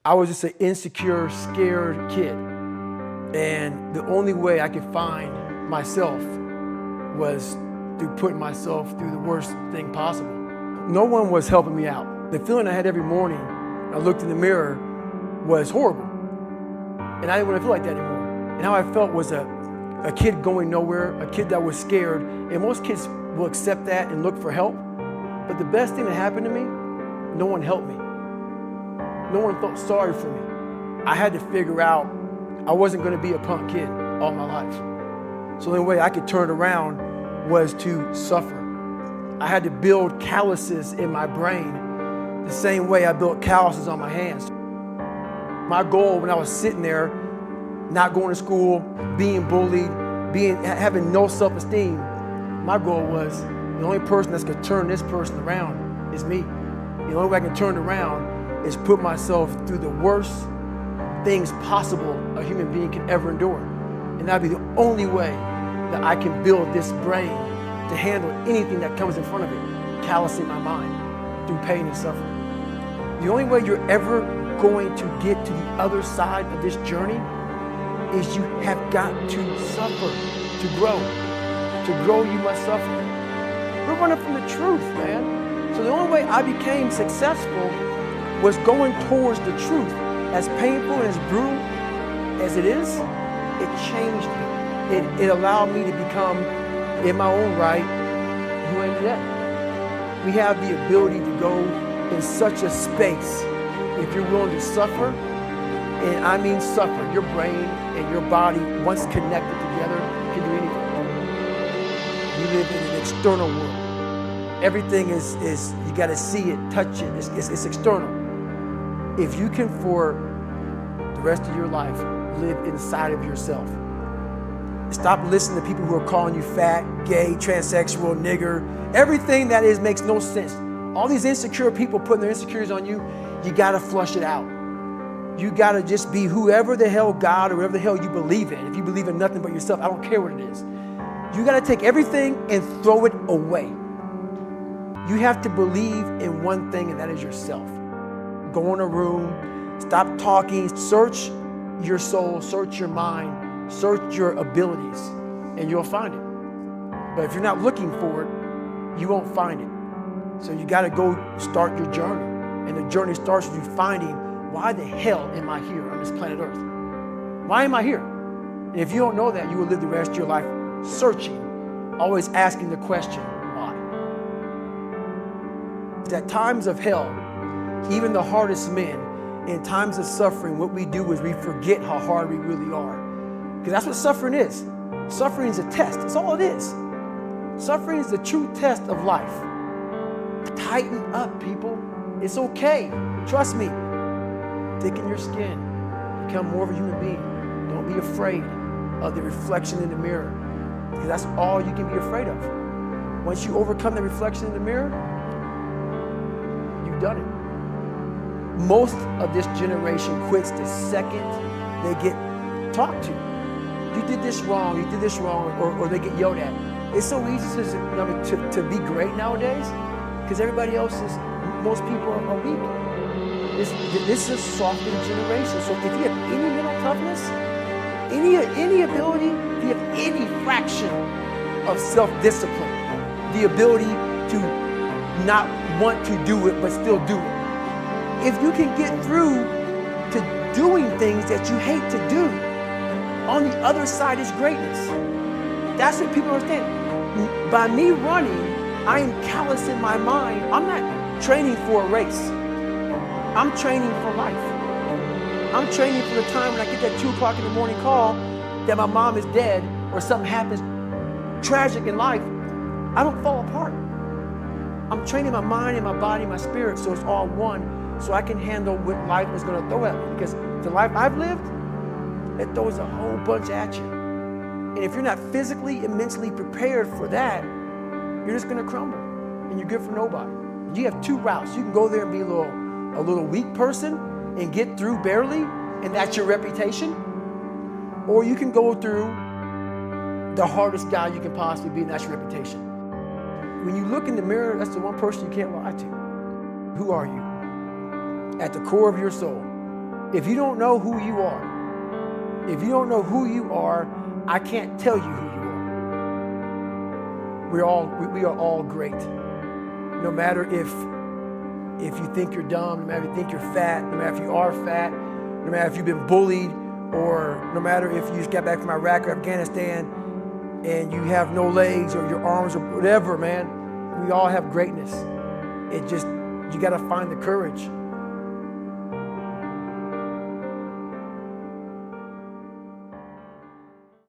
I was just an insecure, scared kid. And the only way I could find myself was through putting myself through the worst thing possible. No one was helping me out. The feeling I had every morning, I looked in the mirror, was horrible. And I didn't want to feel like that anymore. And how I felt was a kid going nowhere, a kid that was scared. And most kids will accept that and look for help. But the best thing that happened to me, no one helped me. No one felt sorry for me. I had to figure out I wasn't going to be a punk kid all my life. So the only way I could turn it around was to suffer. I had to build calluses in my brain the same way I built calluses on my hands. My goal when I was sitting there, not going to school, being bullied, having no self-esteem, my goal was the only person that's going to turn this person around is me. The only way I can turn it around is put myself through the worst things possible a human being can ever endure. And that'd be the only way that I can build this brain to handle anything that comes in front of it, callousing my mind through pain and suffering. The only way you're ever going to get to the other side of this journey is you have got to suffer to grow. To grow, you must suffer. We're running from the truth, man. So the only way I became successful was going towards the truth. As painful and as brutal as it is, it changed me. It allowed me to become, in my own right, who I am today. We have the ability to go in such a space if you're willing to suffer, and I mean suffer. Your brain and your body, once connected together, can do anything. You live in an external world. Everything is you got to see it, touch it. It's external. If you can, for the rest of your life, live inside of yourself. Stop listening to people who are calling you fat, gay, transsexual, nigger. Everything that is makes no sense. All these insecure people putting their insecurities on you, you gotta flush it out. You gotta just be whoever the hell God or whatever the hell you believe in. If you believe in nothing but yourself, I don't care what it is. You gotta take everything and throw it away. You have to believe in one thing, and that is yourself. Go in a room, stop talking, search your soul, search your mind, search your abilities, and you'll find it. But if you're not looking for it, you won't find it. So you gotta go start your journey. And the journey starts with you finding, why the hell am I here on this planet Earth? Why am I here? And if you don't know that, you will live the rest of your life searching, always asking the question, why? At times of hell, even the hardest men, in times of suffering, what we do is we forget how hard we really are. Because that's what suffering is. Suffering is a test. That's all it is. Suffering is the true test of life. Tighten up, people. It's okay. Trust me. Thicken your skin. Become more of a human being. Don't be afraid of the reflection in the mirror. Because that's all you can be afraid of. Once you overcome the reflection in the mirror, you've done it. Most of this generation quits the second they get talked to. You did this wrong, or they get yelled at. It's so easy to be great nowadays because everybody else is, most people are weak. This is a softer generation. So if you have any mental toughness, any ability, if you have any fraction of self-discipline, the ability to not want to do it but still do it, if you can get through to doing things that you hate to do, on the other side is greatness. That's what people understand. By me running, I am callous in my mind. I'm not training for a race. I'm training for life. I'm training for the time when I get that 2 o'clock in the morning call that my mom is dead or something happens tragic in life. I don't fall apart. I'm training my mind and my body and my spirit so it's all one, so I can handle what life is going to throw at me. Because the life I've lived, it throws a whole bunch at you. And if you're not physically and mentally prepared for that, you're just going to crumble and you're good for nobody. You have 2 routes. You can go there and be a little weak person and get through barely, and that's your reputation. Or you can go through the hardest guy you can possibly be, and that's your reputation. When you look in the mirror, that's the one person you can't lie to. Who are you? At the core of your soul, If you don't know who you are, I can't tell you who you are. We are all great. No matter if you think you're dumb, no matter if you think you're fat, no matter if you are fat, no matter if you've been bullied, or no matter if you just got back from Iraq or Afghanistan and you have no legs or your arms or whatever, man, we all have greatness. You gotta find the courage